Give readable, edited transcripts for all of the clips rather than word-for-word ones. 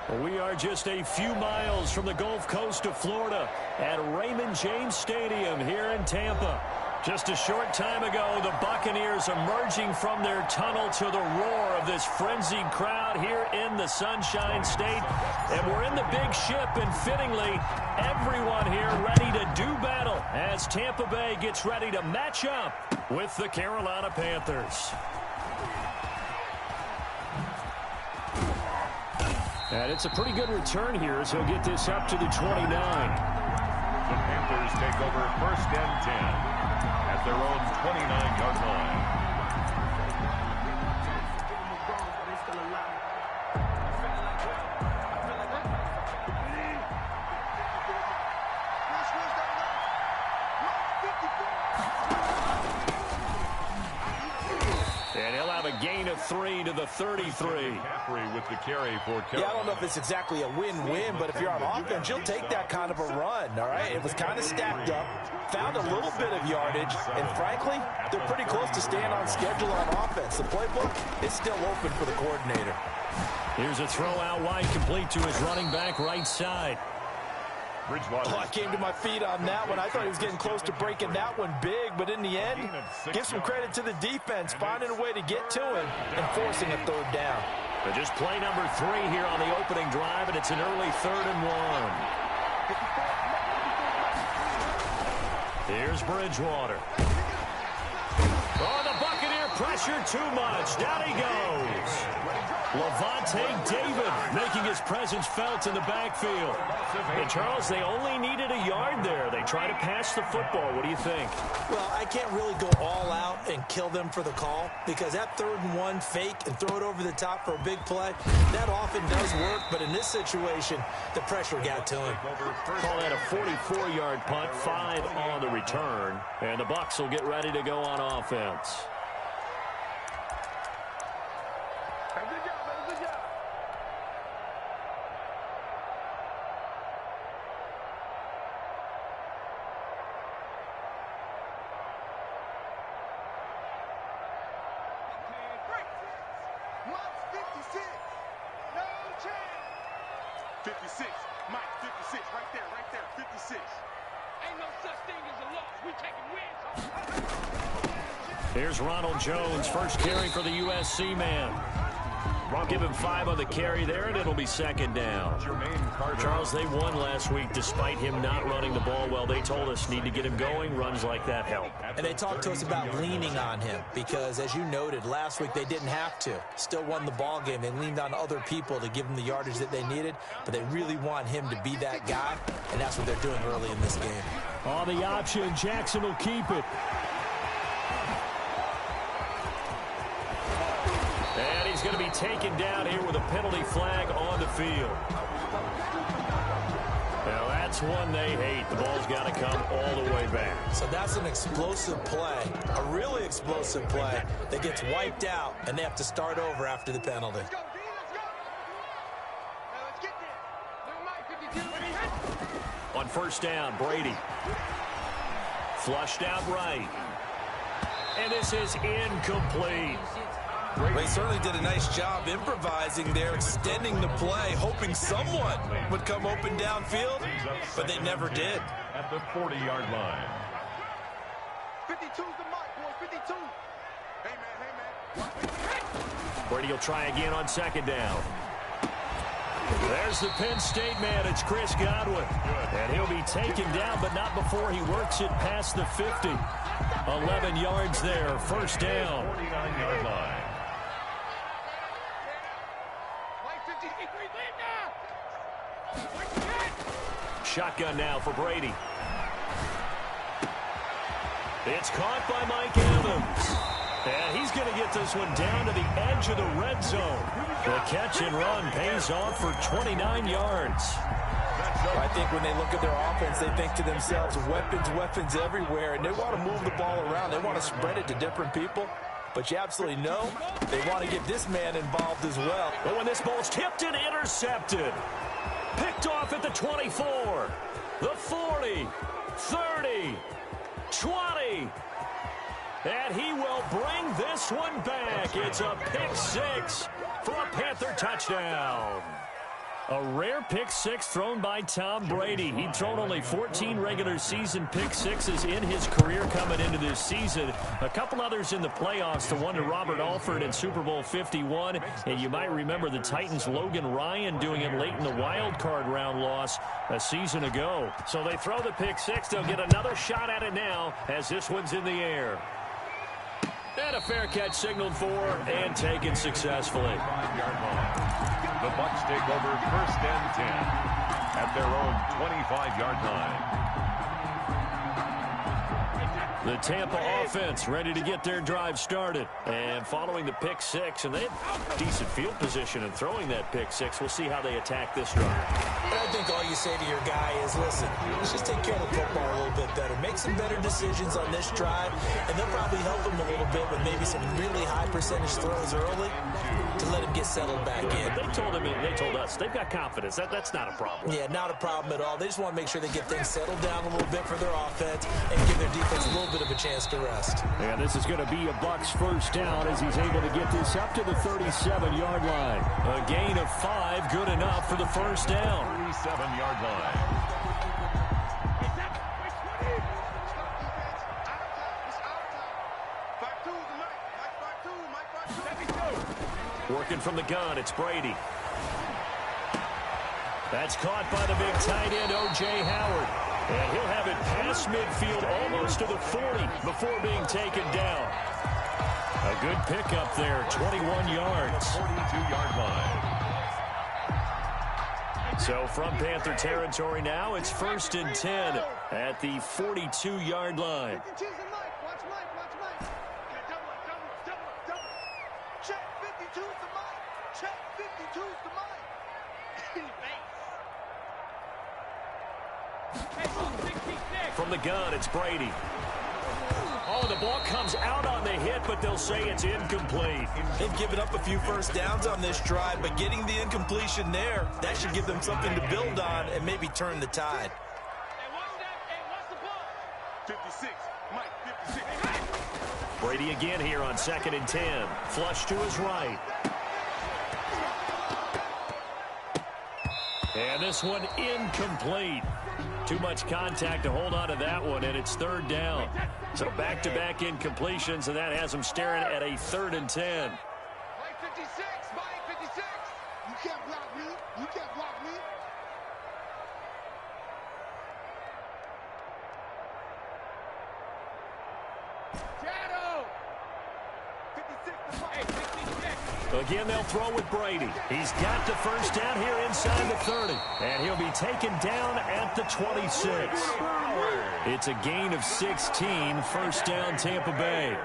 We are just a few miles from the Gulf Coast of Florida at Raymond James Stadium here in Tampa. Just a short time ago, the Buccaneers emerging from their tunnel to the roar of this frenzied crowd here in the Sunshine State. And we're in the big ship, and fittingly, everyone here ready to do battle as Tampa Bay gets ready to match up with the Carolina Panthers. And it's a pretty good return here as he'll get this up to the 29. The Panthers take over 1st and 10 at their own 29-yard line. Gain of 3 to the 33. With the carry for Carolina. Yeah, I don't know if it's exactly a win-win, but if you're on offense, you'll take that kind of a run, all right? It was kind of stacked up, found a little bit of yardage, and frankly, they're pretty close to staying on schedule on offense. The playbook is still open for the coordinator. Here's a throw out wide, complete to his running back right side. Oh, I came to my feet on that one. I thought he was getting close to breaking that one big, but in the end, give some credit to the defense, finding a way to get to him and forcing a 3rd down. But just play number 3 here on the opening drive, and it's an early 3rd and 1. Here's Bridgewater. Oh, the Buccaneer pressure too much. Down he goes. Levante David making his presence felt in the backfield. And, Charles, they only needed a yard there. They try to pass the football. What do you think? Well, I can't really go all out and kill them for the call because that 3rd and 1 fake and throw it over the top for a big play, that often does work. But in this situation, the pressure got to him. Call that a 44-yard punt, 5 on the return. And the Bucs will get ready to go on offense. Here's Ronald Jones, first carry for the USC man. I'll give him 5 on the carry there, and it'll be 2nd down. Charles, they won last week despite him not running the ball well. They told us need to get him going. Runs like that help. And they talked to us about leaning on him because, as you noted, last week they didn't have to. Still won the ball game. They leaned on other people to give them the yardage that they needed, but they really want him to be that guy, and that's what they're doing early in this game. On the option, Jackson will keep it. And he's going to be taken down here with a penalty flag on the field. Now that's one they hate. The ball's got to come all the way back. So that's an explosive play, a really explosive play that gets wiped out, and they have to start over after the penalty. On 1st down, Brady. Flushed out right. And this is incomplete. They certainly did a nice job improvising there, extending the play, hoping someone would come open downfield, but they never did. At the 40-yard line. 52's the mark, boys, 52. Hey, man. Brady will try again on 2nd down. There's the Penn State man. It's Chris Godwin. And he'll be taken down, but not before he works it past the 50. 11 yards there, 1st down. 49-yard line. Shotgun now for Brady. It's caught by Mike Evans. And he's going to get this one down to the edge of the red zone. The catch and run pays off for 29 yards. I think when they look at their offense, they think to themselves, weapons everywhere, and they want to move the ball around. They want to spread it to different people. But you absolutely know they want to get this man involved as well. But when this ball's tipped and intercepted, picked off at the 24, the 40, 30, 20. And he will bring this one back. It's a pick 6 for a Panther touchdown. A rare pick six thrown by Tom Brady. He'd thrown only 14 regular season pick sixes in his career coming into this season. A couple others in the playoffs, the one to Robert Alford in Super Bowl 51. And you might remember the Titans' Logan Ryan doing it late in the wild card round loss a season ago. So they throw the pick six. They'll get another shot at it now as this one's in the air. And a fair catch signaled for and taken successfully. The Bucs take over 1st and 10 at their own 25-yard line. The Tampa offense ready to get their drive started. And following the pick six, and they had decent field position in throwing that pick six. We'll see how they attack this drive. And I think all you say to your guy is, listen, let's just take care of the football a little bit better. Make some better decisions on this drive, and they'll probably help him a little bit with maybe some really high percentage throws early to let him get settled back in. They told us they've got confidence. That's not a problem. Yeah, not a problem at all. They just want to make sure they get things settled down a little bit for their offense and give their defense a little bit of a chance to rest. And this is going to be a Bucs first down as he's able to get this up to the 37-yard line. A gain of 5, good enough for the first down. 37-yard line. Working from the gun, it's Brady. That's caught by the big tight end, O.J. Howard. And he'll have it past midfield almost to the 40 before being taken down. A good pickup there, 21 yards. 42-yard line. So from Panther territory now, it's 1st and 10 at the 42-yard line. From the gun, it's Brady. Oh, the ball comes out on the hit, but they'll say it's incomplete. They've given up a few first downs on this drive, but getting the incompletion there, that should give them something to build on and maybe turn the tide. 56, Mike, 56. Brady again here on 2nd and 10. Flush to his right. And this one incomplete. Too much contact to hold on to that one, and it's 3rd down. So back-to-back incompletions, and that has them staring at a 3rd and 10. Mike 56, Mike 56. You can't block me. You can't block me. Shadow. 56 to Mike. Again, they'll throw with Brady. He's got the first down here inside the 30. And he'll be taken down at the 26. It's a gain of 16. 1st down, Tampa Bay.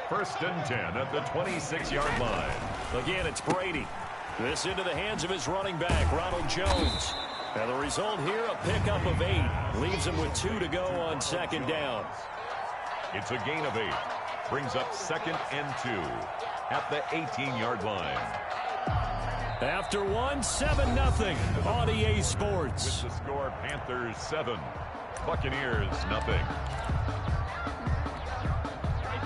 1st and 10 at the 26-yard line. Again, it's Brady. This into the hands of his running back, Ronald Jones. And the result here, a pickup of 8. Leaves him with 2 to go on 2nd down. It's a gain of 8. Brings up 2nd and 2 at the 18-yard line. After 7-0 on EA Sports. With the score, Panthers 7, Buccaneers 0.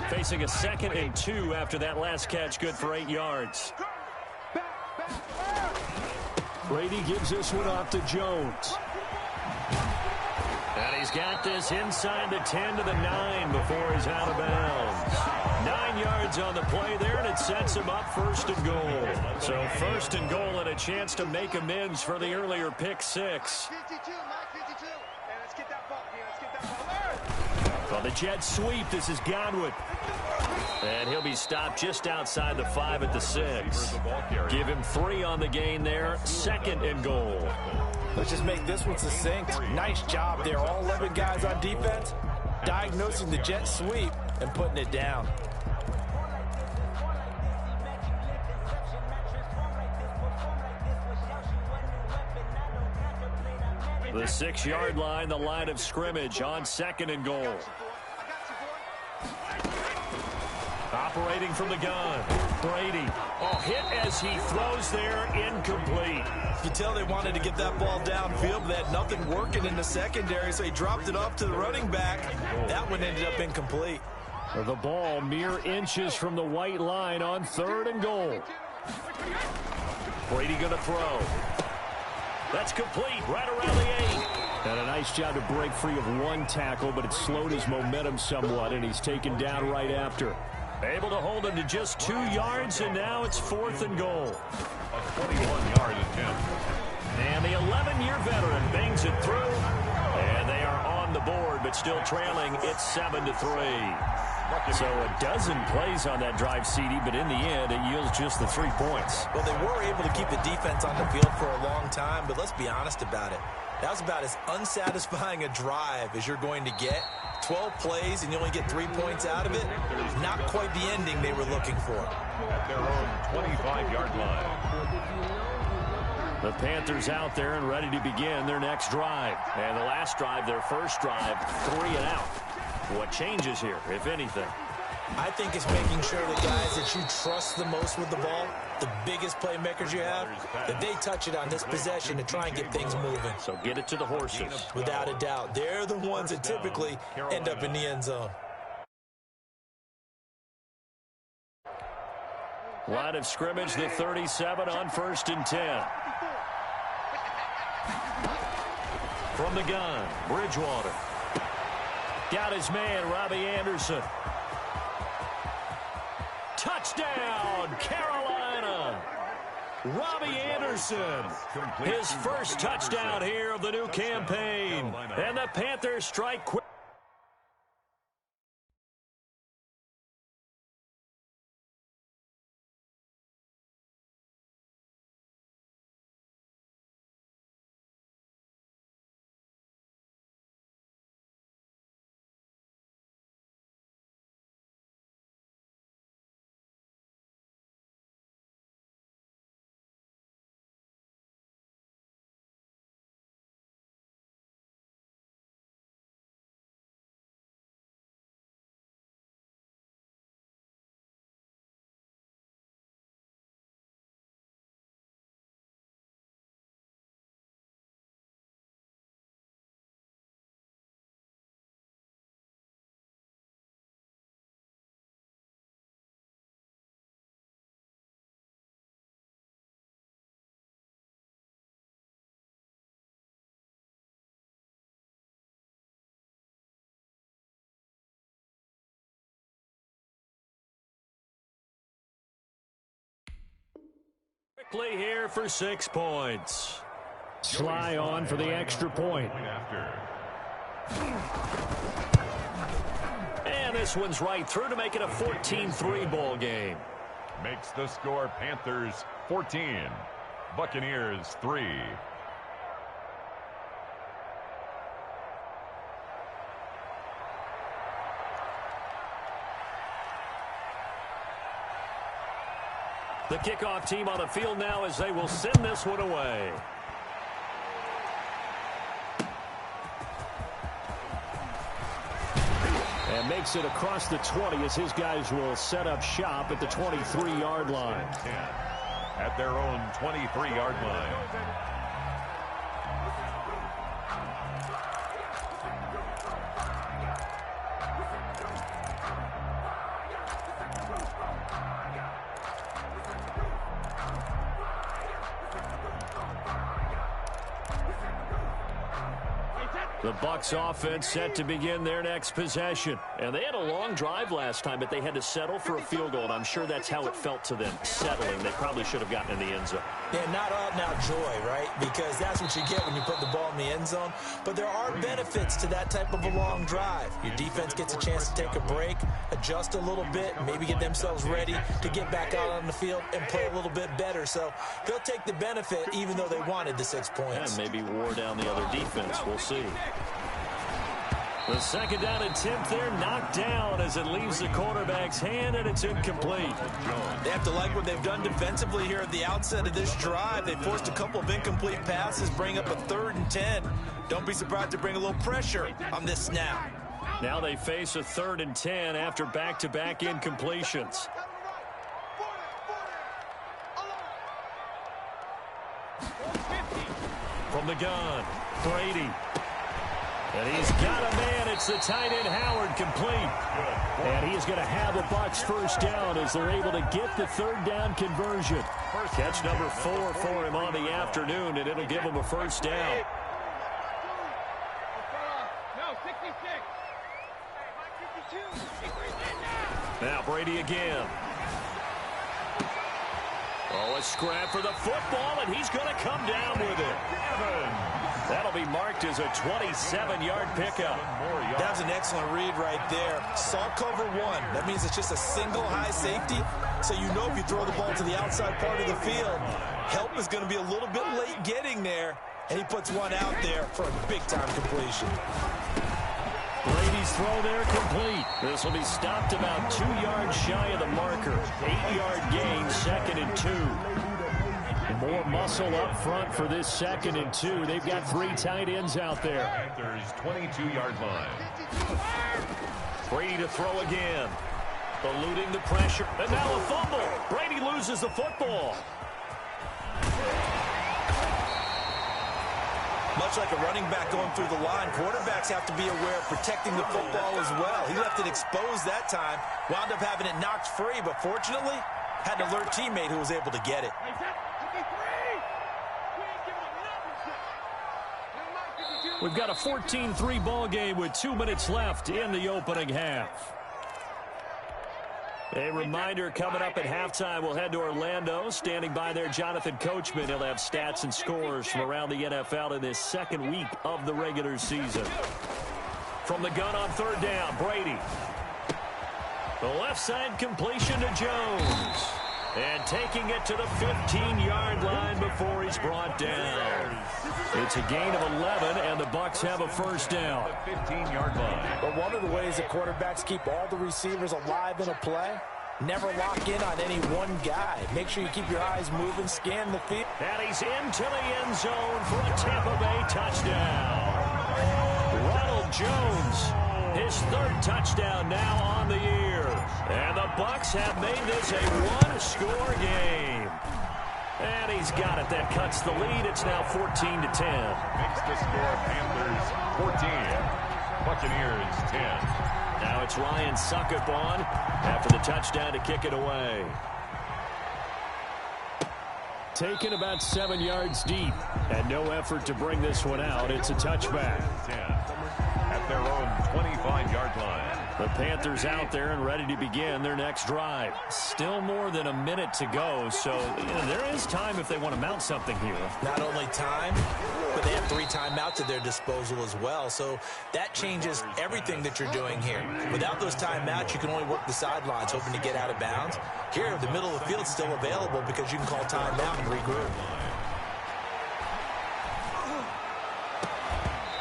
Facing a 2nd and 2 after that last catch, good for 8 yards. Brady gives this one off to Jones. And he's got this inside the 10 to the 9 before he's out of bounds. 9 yards on the play there, and it sets him up 1st and goal. So 1st and goal and a chance to make amends for the earlier pick 6. 52, Mike 52. Hey, let's get that ball here. Let's get that ball. On the jet sweep, this is Godwin. And he'll be stopped just outside the 5 at the 6. Give him 3 on the gain there. 2nd and goal. Let's just make this one succinct. Nice job there. All 11 guys on defense diagnosing the jet sweep and putting it down. The 6-yard line, the line of scrimmage on 2nd and goal. Operating from the gun, Brady. Oh, hit as he throws there, incomplete. You can tell they wanted to get that ball downfield, but they had nothing working in the secondary, so he dropped it off to the running back. That one ended up incomplete. The ball mere inches from the white line on 3rd and goal. Brady going to throw. That's complete right around the 8. And a nice job to break free of one tackle, but it slowed his momentum somewhat, and he's taken down right after. Able to hold him to just 2 yards, and now it's 4th and goal. A 21-yard attempt. And the 11-year veteran bangs it through, and they are on the board, but still trailing. It's 7-3. So a dozen plays on that drive, CD, but in the end, it yields just the 3 points. Well, they were able to keep the defense on the field for a long time, but let's be honest about it. That was about as unsatisfying a drive as you're going to get. 12 plays and you only get 3 points out of it. Not quite the ending they were looking for. At their own 25-yard line. The Panthers out there and ready to begin their next drive. And the last drive, their first drive, 3 and out. What changes here, if anything? I think it's making sure the guys that you trust the most with the ball, the biggest playmakers you have, that they touch it on this possession to try and get things moving. So get it to the horses. Without a doubt. They're the ones that typically end up in the end zone. Line of scrimmage, the 37 on 1st and 10. From the gun, Bridgewater. Got his man, Robbie Anderson. Touchdown, Carolina. Robbie Anderson, his first touchdown here of the new campaign. And the Panthers strike quick. Quickly here for 6 points. Sly on for the extra point. And this one's right through to make it a 14-3 ball game. Makes the score Panthers 14, Buccaneers 3. The kickoff team on the field now as they will send this one away. And makes it across the 20 as his guys will set up shop at the 23-yard line. At their own 23-yard line. The Bucs offense set to begin their next possession. And they had a long drive last time, but they had to settle for a field goal, and I'm sure that's how it felt to them, settling. They probably should have gotten in the end zone. Yeah, not out-and-out joy, right? Because that's what you get when you put the ball in the end zone. But there are benefits to that type of a long drive. Your defense gets a chance to take a break, adjust a little bit, maybe get themselves ready to get back out on the field and play a little bit better. So they'll take the benefit even though they wanted the 6 points. And maybe wore down the other defense. We'll see. The second down attempt there knocked down as it leaves the quarterback's hand, and it's incomplete. They have to like what they've done defensively here at the outset of this drive. They forced a couple of incomplete passes, bring up a 3rd and 10. Don't be surprised to bring a little pressure on this snap. Now they face a 3rd and 10 after back-to-back incompletions. From the gun, Brady. And he's got a man. It's the tight end, Howard, complete. And he is going to have the Bucs first down as they're able to get the third down conversion. Catch number 4 for him on the afternoon, and it'll give him a first down. Now Brady again. Oh, a scrap for the football, and he's going to come down with it. That'll be marked as a 27-yard pickup. That was an excellent read right there. Saw cover 1. That means it's just a single high safety. So you know if you throw the ball to the outside part of the field, help is going to be a little bit late getting there. And he puts one out there for a big-time completion. Brady's throw there complete. This will be stopped about 2 yards shy of the marker. 8-yard gain, 2nd and 2. More muscle up front for this 2nd and 2. They've got 3 tight ends out there. Panthers 22-yard line. Brady to throw again. Eluding the pressure. And now a fumble. Brady loses the football. Much like a running back going through the line, quarterbacks have to be aware of protecting the football as well. He left it exposed that time, wound up having it knocked free, but fortunately had an alert teammate who was able to get it. We've got a 14-3 ball game with 2 minutes left in the opening half. A reminder, coming up at halftime, we'll head to Orlando. Standing by there, Jonathan Coachman. He'll have stats and scores from around the NFL in this second week of the regular season. From the gun on third down, Brady. The left side completion to Jones. And taking it to the 15-yard line before he's brought down. It's a gain of 11, and the Bucs have a first down. 15-yard line. But one of the ways that quarterbacks keep all the receivers alive in a play, never lock in on any one guy. Make sure you keep your eyes moving, scan the field. And he's into the end zone for a Tampa Bay touchdown. Ronald Jones, his 3rd touchdown now on the year. And the Bucs have made this a one-score game. And he's got it. That cuts the lead. It's now 14-10. Makes the score Panthers 14. Buccaneers 10. Now it's Ryan Suckup on after the touchdown to kick it away. Taken about 7 yards deep. And no effort to bring this one out. It's a touchback. 10. At their own 25-yard line. The Panthers out there and ready to begin their next drive. Still more than a minute to go, so there is time if they want to mount something here. Not only time, but they have 3 timeouts at their disposal as well, so that changes everything that you're doing here. Without those timeouts, you can only work the sidelines, hoping to get out of bounds. Here, the middle of the field is still available because you can call timeout and regroup.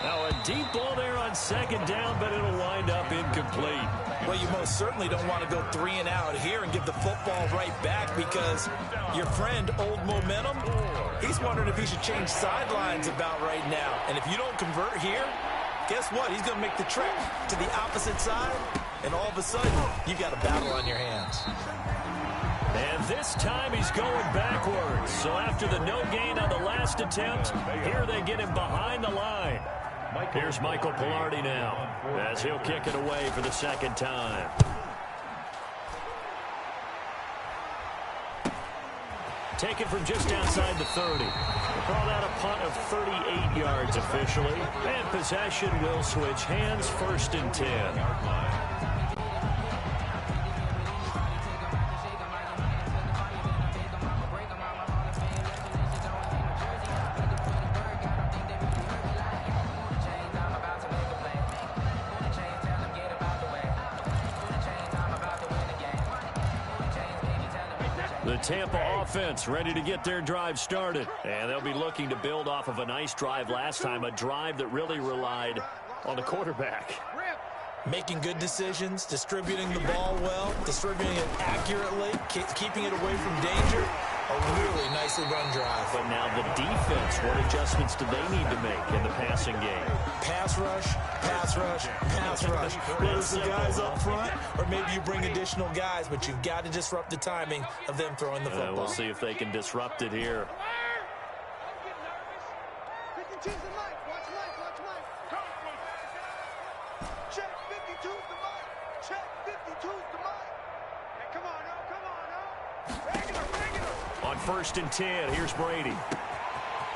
Now a deep ball there on 2nd down, but it'll wind up incomplete. Well, you most certainly don't want to go 3 and out here and give the football right back because your friend, Old Momentum, he's wondering if he should change sidelines about right now. And if you don't convert here, guess what? He's going to make the trek to the opposite side, and all of a sudden, you've got a battle on your hands. And this time he's going backwards. So after the no gain on the last attempt, here they get him behind the line. Here's Michael Pilardi now as he'll kick it away for the 2nd time. Taken from just outside the 30. Call that a punt of 38 yards officially. And possession will switch hands, 1st and 10. The Tampa offense ready to get their drive started. And they'll be looking to build off of a nice drive last time, a drive that really relied on the quarterback. Making good decisions, distributing the ball well, distributing it accurately, keeping it away from danger. A really nicely run drive. But now the defense, what adjustments do they need to make in the passing game? Pass rush, pass rush, pass rush. Whether it's the guys up front or maybe you bring additional guys, but you've got to disrupt the timing of them throwing the football. We'll see if they can disrupt it here. Check 52's the mic. Hey, come on, no, come on, no. Regular. On 1st and 10, here's Brady.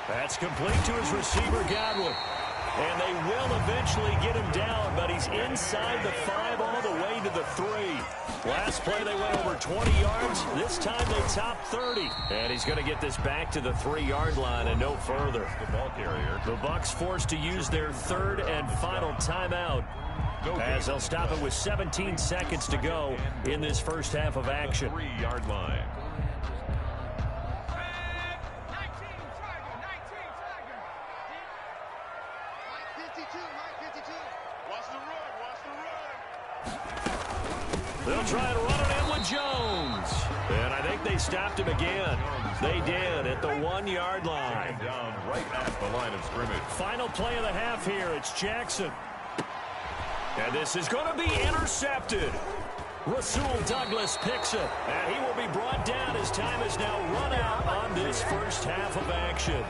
That's complete to his receiver, Godwin. And they will eventually get him down, but he's inside the 5 all the way to the 3. Last play, they went over 20 yards. This time, they topped 30. And he's going to get this back to the 3-yard line and no further. The ball carrier. The Bucs forced to use their 3rd and final timeout, as they'll stop it with 17 seconds to go in this first half of action. 3-yard line. They'll try and run it in with Jones. And I think they stopped him again. They did at the 1-yard line. Down right at the line of scrimmage. Final play of the half here. It's Jackson. And this is going to be intercepted. Rasul Douglas picks it. And he will be brought down as time is now run out on this first half of action.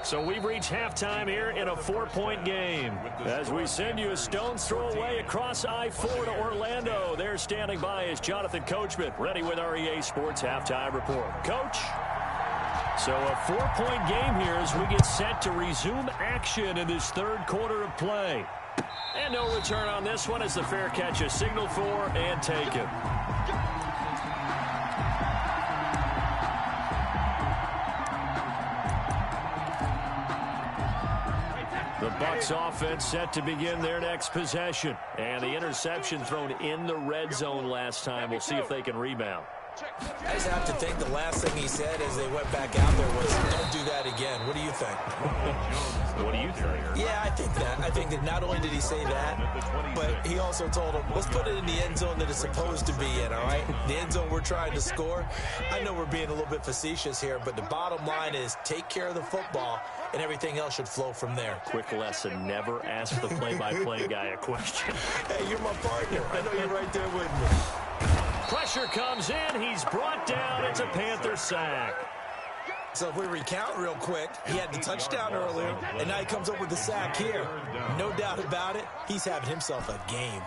So we've reached halftime here in a 4-point game. As we send you a stone's throw away across I-4 to Orlando. There standing by is Jonathan Coachman, ready with our EA Sports Halftime Report. Coach? So a 4-point game here as we get set to resume action in this 3rd quarter of play. And no return on this one as the fair catch is signaled for and taken. The Bucs offense set to begin their next possession. And the interception thrown in the red zone last time. We'll see if they can rebound. I just have to think the last thing he said as they went back out there was, don't do that again. What do you think? What do you think? Yeah, I think that. I think that not only did he say that, but he also told him, let's put it in the end zone that it's supposed to be in, all right? The end zone we're trying to score. I know we're being a little bit facetious here, but the bottom line is take care of the football, and everything else should flow from there. Quick lesson, never ask the play-by-play guy a question. Hey, you're my partner. I know you're right there with me. Pressure comes in. He's brought down. It's a Panther sack. So if we recount real quick, he had the touchdown earlier, and now he comes up with the sack here. No doubt about it, he's having himself a game.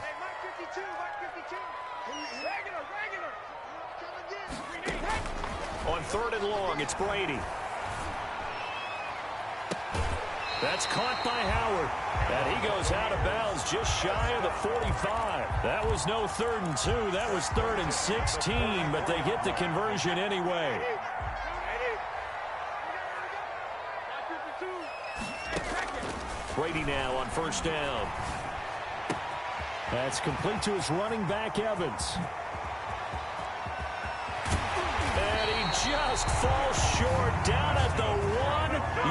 On 3rd and long, it's Brady. That's caught by Howard. And he goes out of bounds just shy of the 45. That was no 3rd and 2. That was 3rd and 16, but they get the conversion anyway. Brady now on 1st down. That's complete to his running back, Evans. And he just falls short down at the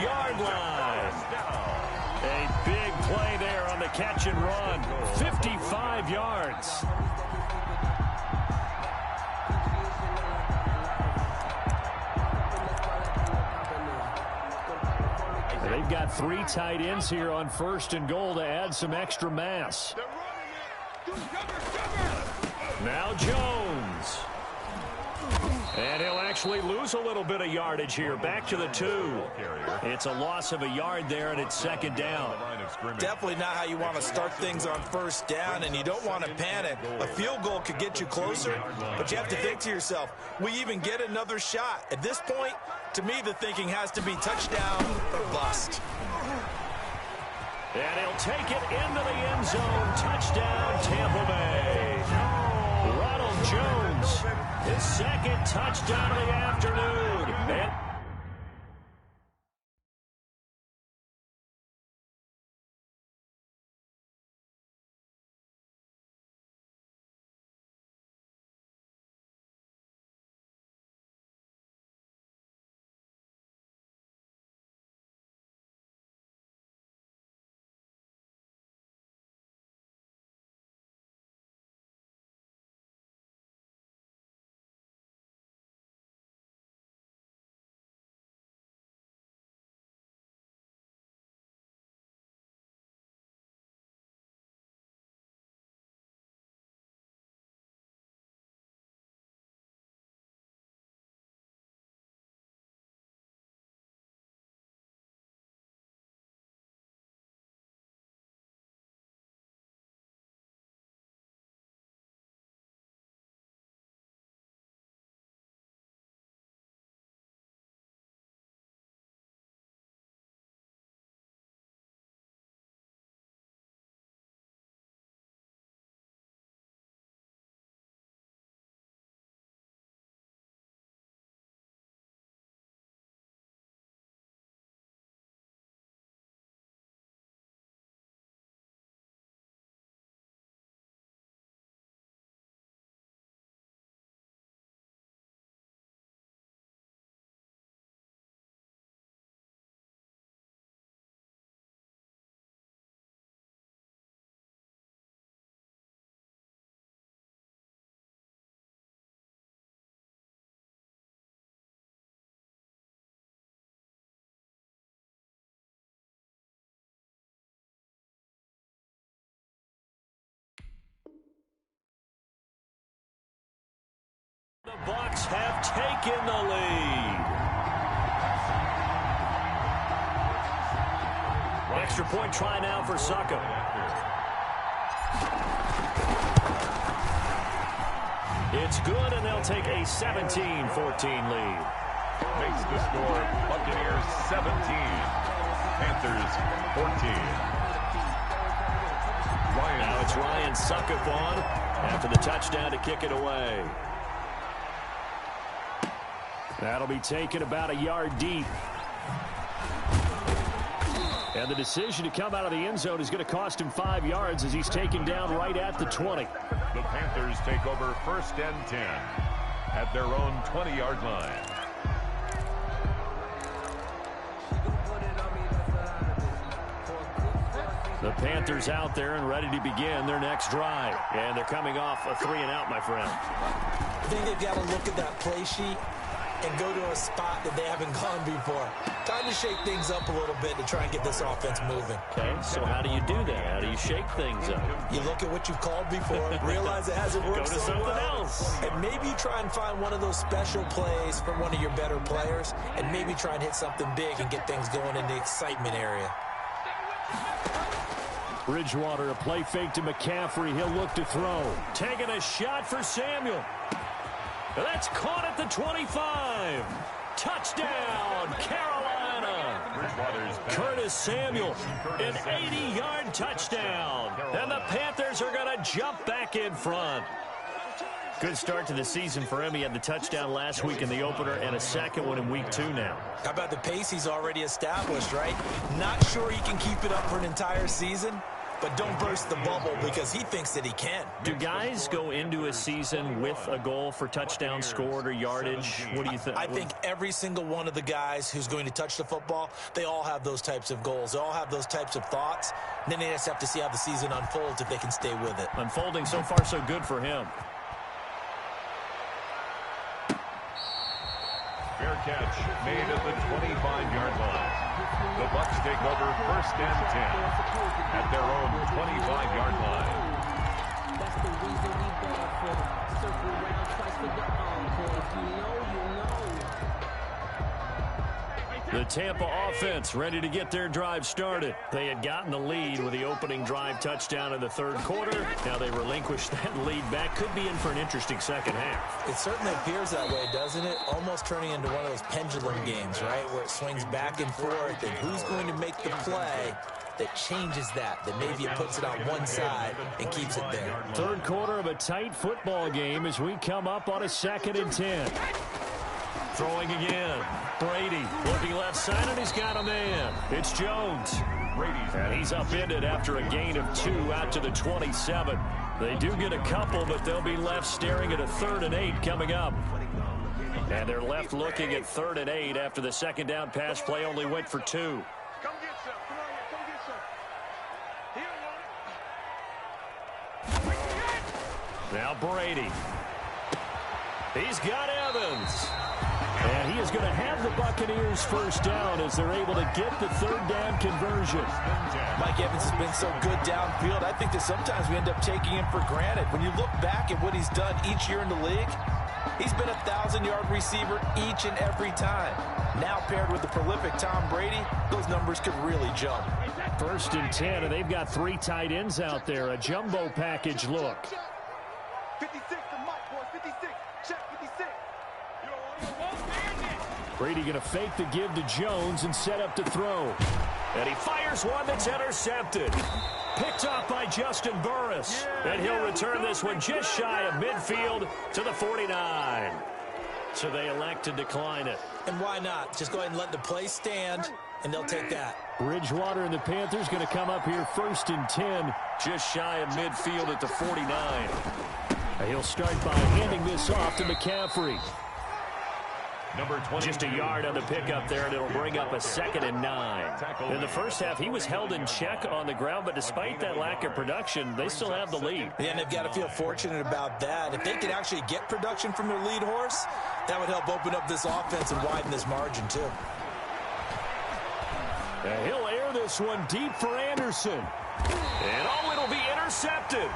1-yard line. A big play there on the catch and run. 55 yards. And they've got 3 tight ends here on 1st and goal to add some extra mass. Now Jones. And he'll actually lose a little bit of yardage here. Back to the 2. It's a loss of a yard there, and it's 2nd down. Definitely not how you want to start things on 1st down, and you don't want to panic. A field goal could get you closer, but you have to think to yourself, we even get another shot. At this point, to me, the thinking has to be touchdown or bust. And he'll take it into the end zone. Touchdown, Tampa Bay. Ronald Jones, his 2nd touchdown of the afternoon. And Bucs have taken the lead. Extra point try now for Suckup. It's good, and they'll take a 17-14 lead. Makes the score Buccaneers 17, Panthers 14. Now it's Ryan Suckup on after the touchdown to kick it away. That'll be taken about a yard deep. And the decision to come out of the end zone is going to cost him 5 yards as he's taken down right at the 20. The Panthers take over 1st and 10 at their own 20-yard line. The Panthers out there and ready to begin their next drive. And they're coming off a 3-and-out, my friend. I think they've got to look at that play sheet and go to a spot that they haven't gone before. Time to shake things up a little bit to try and get this offense moving. Okay, so how do you do that? How do you shake things up? You look at what you've called before, realize it hasn't worked Go to so something well, else. and maybe try and find one of those special plays from one of your better players, and maybe try and hit something big and get things going in the excitement area. Bridgewater, a play fake to McCaffrey. He'll look to throw. Taking a shot for Samuel. That's caught at the 25. Touchdown, Carolina. Curtis Samuel, an 80-yard touchdown. And the Panthers are going to jump back in front. Good start to the season for him. He had the touchdown last week in the opener and a second one in week 2 now. How about the pace he's already established, right? Not sure he can keep it up for an entire season, but don't burst the bubble because he thinks that he can. Do guys go into a season with a goal for touchdowns scored or yardage? What do you think? I think every single one of the guys who's going to touch the football, they all have those types of goals. They all have those types of thoughts. And then they just have to see how the season unfolds if they can stay with it. Unfolding so far so good for him. Fair catch made at the 25-yard line. The Bucs take over 1st and 10 at their own 25-yard line. That's the reason we bad for circle around twice for the encore. If you know, you know. The Tampa offense ready to get their drive started. They had gotten the lead with the opening drive touchdown in the 3rd quarter. Now they relinquish that lead back. Could be in for an interesting second half. It certainly appears that way, doesn't it? Almost turning into one of those pendulum games, right, where it swings back and forth, and who's going to make the play that changes that maybe it puts it on one side and keeps it there. 3rd quarter of a tight football game as we come up on a 2nd and 10. Throwing again. Brady looking left side, and he's got a man. It's Jones. And he's upended after a gain of 2 out to the 27. They do get a couple, but they'll be left staring at a 3rd and 8 coming up. And they're left looking at 3rd and 8 after the second down pass play only went for 2. Come get some. Come on, come get some. Here, Now Brady. He's got Evans. And he is going to have the Buccaneers 1st down as they're able to get the 3rd down conversion. Mike Evans has been so good downfield. I think that sometimes we end up taking him for granted. When you look back at what he's done each year in the league, he's been a 1,000-yard receiver each and every time. Now paired with the prolific Tom Brady, those numbers could really jump. 1st and 10, and they've got 3 tight ends out there. A jumbo package look. 56 to Mike, boy. 56. Check 56. Brady going to fake the give to Jones and set up to throw. And he fires one that's intercepted. Picked off by Justin Burris. And he'll return this one just shy of midfield to the 49. So they elect to decline it. And why not? Just go ahead and let the play stand, and they'll take that. Bridgewater and the Panthers going to come up here 1st and 10. Just shy of midfield at the 49. He'll start by handing this off to McCaffrey. Number 20. Just a yard on the pickup there, and it'll bring up a 2nd and 9. In the first half, he was held in check on the ground, but despite that lack of production, they still have the lead. Yeah, and they've got to feel fortunate about that. If they could actually get production from their lead horse, that would help open up this offense and widen this margin, too. And he'll air this one deep for Anderson. And it'll be intercepted.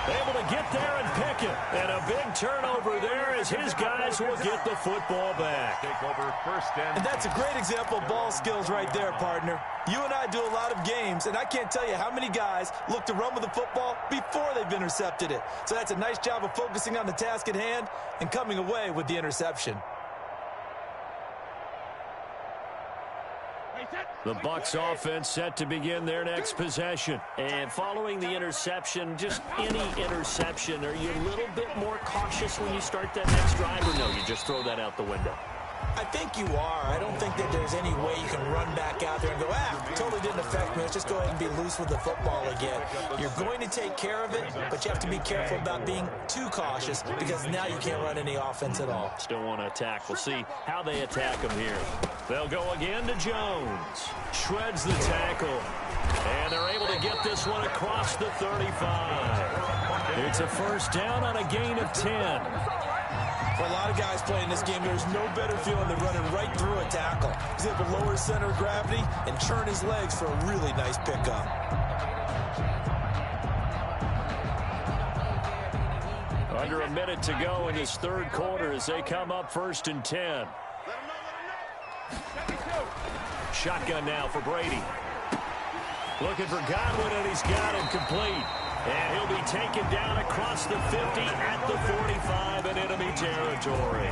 Able to get there and pick it. And a big turnover there as his guys will get the football back. Take over first and that's a great example of ball skills right there, partner. You and I do a lot of games, and I can't tell you how many guys look to run with the football before they've intercepted it. So that's a nice job of focusing on the task at hand and coming away with the interception. The Bucs offense set to begin their next possession. And following the interception, just any interception, are you a little bit more cautious when you start that next drive, or no, you just throw that out the window? I think you are. I don't think that there's any way you can run back out there and go, totally didn't affect me. Let's just go ahead and be loose with the football again. You're going to take care of it, but you have to be careful about being too cautious because now you can't run any offense at all. Still want to attack. We'll see how they attack him here. They'll go again to Jones. Shreds the tackle. And they're able to get this one across the 35. It's a first down on a gain of 10. For a lot of guys playing this game, there's no better feeling than running right through a tackle. He's able to lower his center of gravity and turn his legs for a really nice pickup. Under a minute to go in this third quarter as they come up first and 10. Shotgun now for Brady. Looking for Godwin, and he's got him complete. And he'll be taken down across the 50 at the 45 in enemy territory.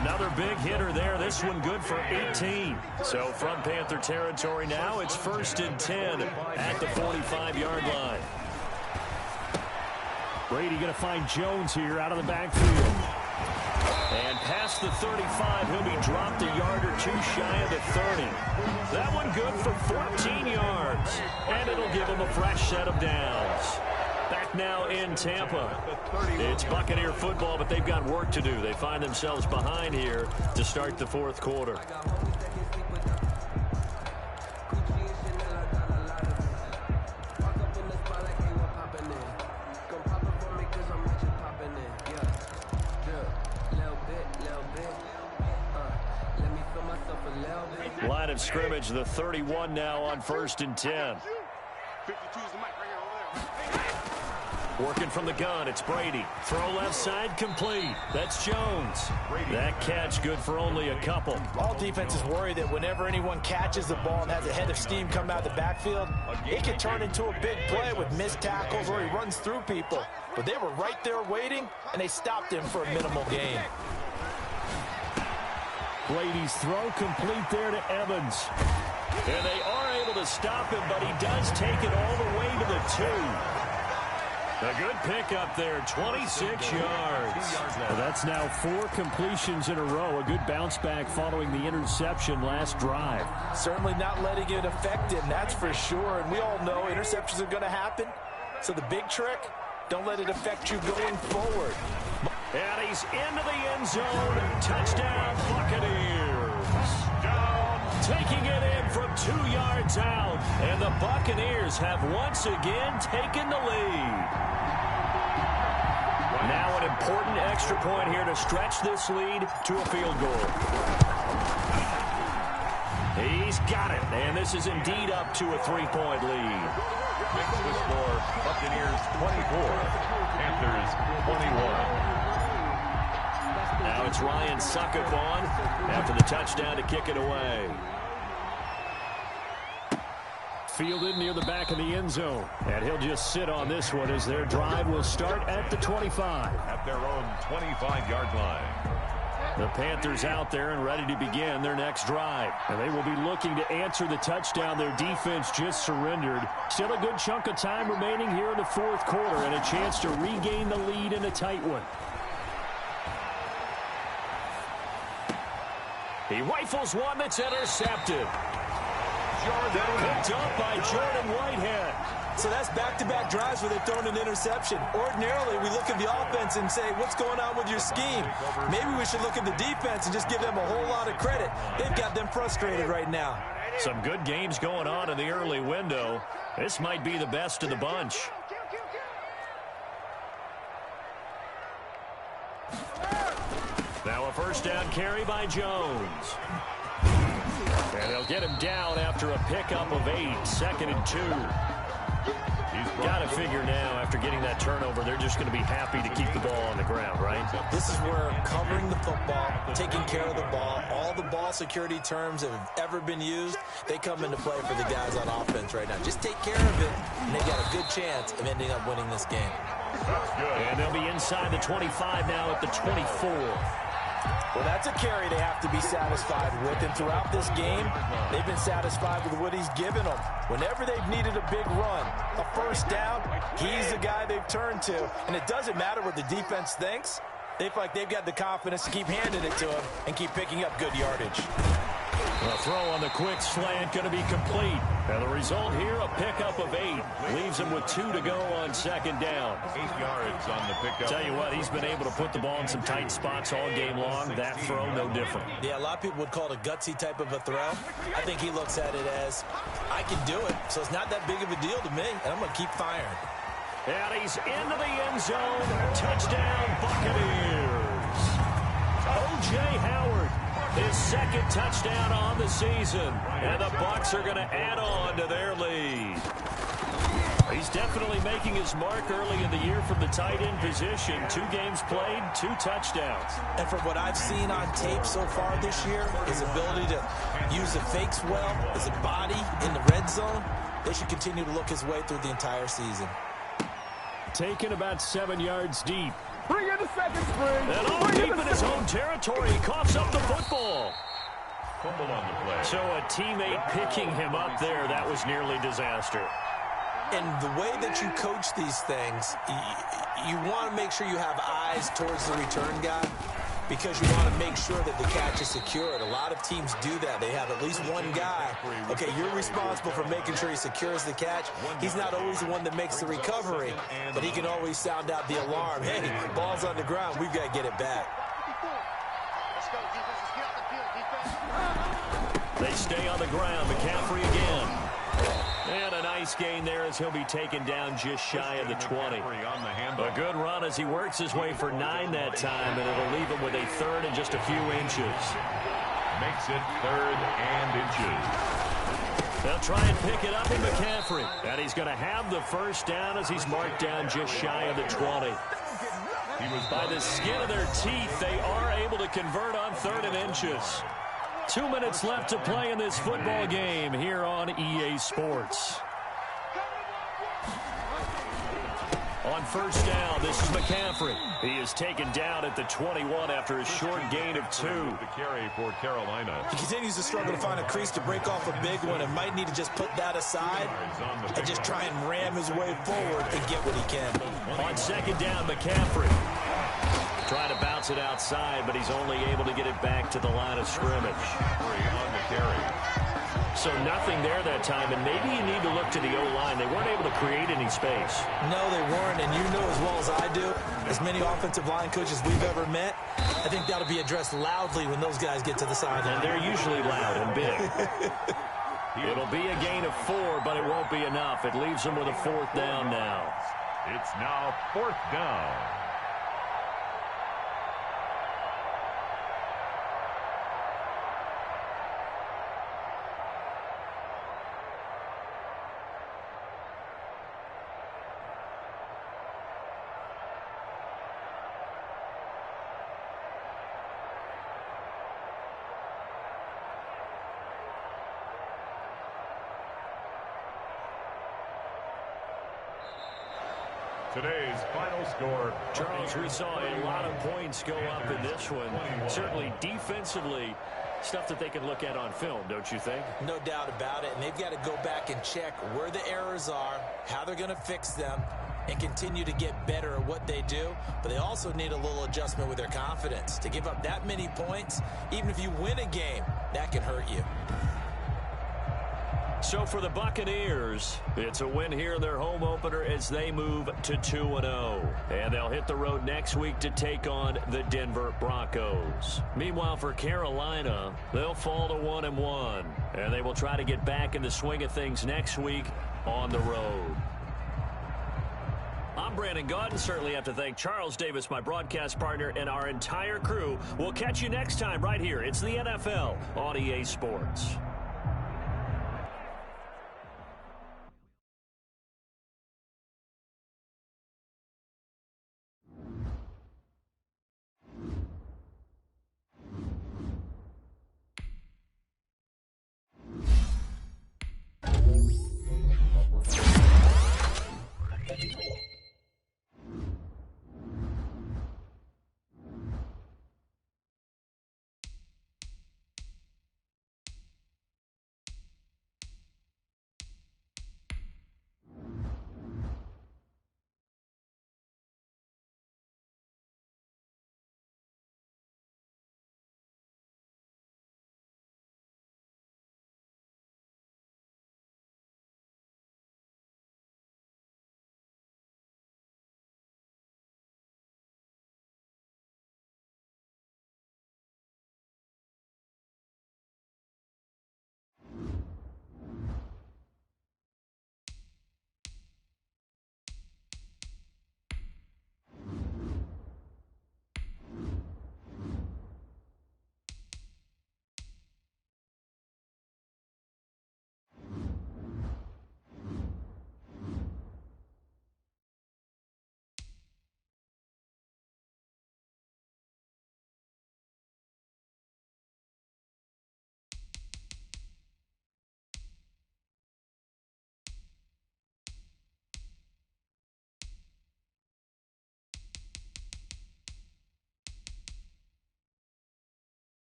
Another big hitter there. This one good for 18. So from Panther territory now, it's first and 10 at the 45-yard line. Brady going to find Jones here out of the backfield. And past the 35, he'll be dropped a yard or two shy of the 30. That one good for 14 yards. And it'll give him a fresh set of downs. Back now in Tampa. It's Buccaneer football, but they've got work to do. They find themselves behind here to start the fourth quarter. Line of scrimmage, the 31 now on first and 10. Working from the gun, it's Brady. Throw left side, complete. That's Jones. That catch good for only a couple. All defenses worry that whenever anyone catches the ball and has a head of steam come out of the backfield, it can turn into a big play with missed tackles or he runs through people. But they were right there waiting, and they stopped him for a minimal gain. Brady's throw complete there to Evans. And they are able to stop him, but he does take it all the way to the 2. A good pickup there, 26 yards. Well, that's now 4 completions in a row. A good bounce back following the interception last drive. Certainly not letting it affect him, that's for sure. And we all know interceptions are going to happen. So the big trick, don't let it affect you going forward. And he's into the end zone. Touchdown, Buccaneers. Taking it in from 2 yards out. And the Buccaneers have once again taken the lead. Now an important extra point here to stretch this lead to a field goal. He's got it. And this is indeed up to a 3-point lead. Makes the score Buccaneers 24, Panthers 21. Now it's Ryan Suckup on after the touchdown to kick it away. Fielded near the back of the end zone. And he'll just sit on this one as their drive will start at the 25. At their own 25-yard line. The Panthers out there and ready to begin their next drive. And they will be looking to answer the touchdown their defense just surrendered. Still a good chunk of time remaining here in the fourth quarter and a chance to regain the lead in a tight one. He rifles one that's intercepted. Picked up by Jordan Whitehead. So that's back-to-back drives where they've thrown an interception. Ordinarily, we look at the offense and say, what's going on with your scheme? Maybe we should look at the defense and just give them a whole lot of credit. They've got them frustrated right now. Some good games going on in the early window. This might be the best of the bunch. Now a first down carry by Jones. And they'll get him down after a pickup of 8, 2nd and 2. Got to figure now, after getting that turnover, they're just going to be happy to keep the ball on the ground, right? This is where covering the football, taking care of the ball, all the ball security terms that have ever been used, they come into play for the guys on offense right now. Just take care of it, and they've got a good chance of ending up winning this game. And they'll be inside the 25 now at the 24. Well, that's a carry they have to be satisfied with, and throughout this game, they've been satisfied with what he's given them. Whenever they've needed a big run, a first down, he's the guy they've turned to. And it doesn't matter what the defense thinks. They feel like they've got the confidence to keep handing it to him and keep picking up good yardage. The throw on the quick slant going to be complete. And the result here, a pickup of 8. Leaves him with 2 to go on second down. 8 yards on the pickup. Tell you what, he's been able to put the ball in some tight spots all game long. That throw, no different. Yeah, a lot of people would call it a gutsy type of a throw. I think he looks at it as, I can do it, so it's not that big of a deal to me, and I'm going to keep firing. And he's into the end zone. Touchdown, Buccaneers. O.J. Howard, his second touchdown on the season. And the Bucs are going to add on to their lead. He's definitely making his mark early in the year from the tight end position. 2 games played, 2 touchdowns. And from what I've seen on tape so far this year, his ability to use the fakes well, his body in the red zone, they should continue to look his way through the entire season. Taken about 7 yards deep. Bring in the second spring. And all deep in his own territory. He coughs up the football. Fumble on the play. So a teammate picking him up there, that was nearly disaster. And the way that you coach these things, you want to make sure you have eyes towards the return guy because you want to make sure that the catch is secured. A lot of teams do that. They have at least one guy. Okay, you're responsible for making sure he secures the catch. He's not always the one that makes the recovery, but he can always sound out the alarm. Hey, ball's on the ground. We've got to get it back. Let's go, defense. Let's get out the field, defense. They stay on the ground. McCaffrey again. And a nice gain there as he'll be taken down just shy of the 20. A good run as he works his way for 9 that time, and it'll leave him with a third and just a few inches. Makes it 3rd and inches. They'll try and pick it up in McCaffrey. And he's going to have the first down as he's marked down just shy of the 20. By the skin of their teeth, they are able to convert on 3rd and inches. 2 minutes left to play in this football game here on EA Sports. On first down, this is McCaffrey. He is taken down at the 21 after a short gain of 2. The carry for Carolina. He continues to struggle to find a crease to break off a big one and might need to just put that aside and just try and ram his way forward and get what he can. On second down, McCaffrey. Trying to bounce it outside, but he's only able to get it back to the line of scrimmage. On the carry. So nothing there that time, and maybe you need to look to the O-line. They weren't able to create any space. No, they weren't, and you know as well as I do, as many offensive line coaches we've ever met, I think that'll be addressed loudly when those guys get to the sideline. And they're usually loud and big. It'll be a gain of 4, but it won't be enough. It leaves them with a 4th down now. It's now 4th down. Today's final score. Charles, we saw a lot of points go up in this one. Certainly defensively, stuff that they can look at on film, don't you think? No doubt about it, and they've got to go back and check where the errors are, how they're going to fix them, and continue to get better at what they do. But they also need a little adjustment with their confidence. To give up that many points, even if you win a game, that can hurt you. So for the Buccaneers, it's a win here in their home opener as they move to 2-0. And they'll hit the road next week to take on the Denver Broncos. Meanwhile, for Carolina, they'll fall to 1-1. And they will try to get back in the swing of things next week on the road. I'm Brandon Gaudin. Certainly have to thank Charles Davis, my broadcast partner, and our entire crew. We'll catch you next time right here. It's the NFL on EA Sports.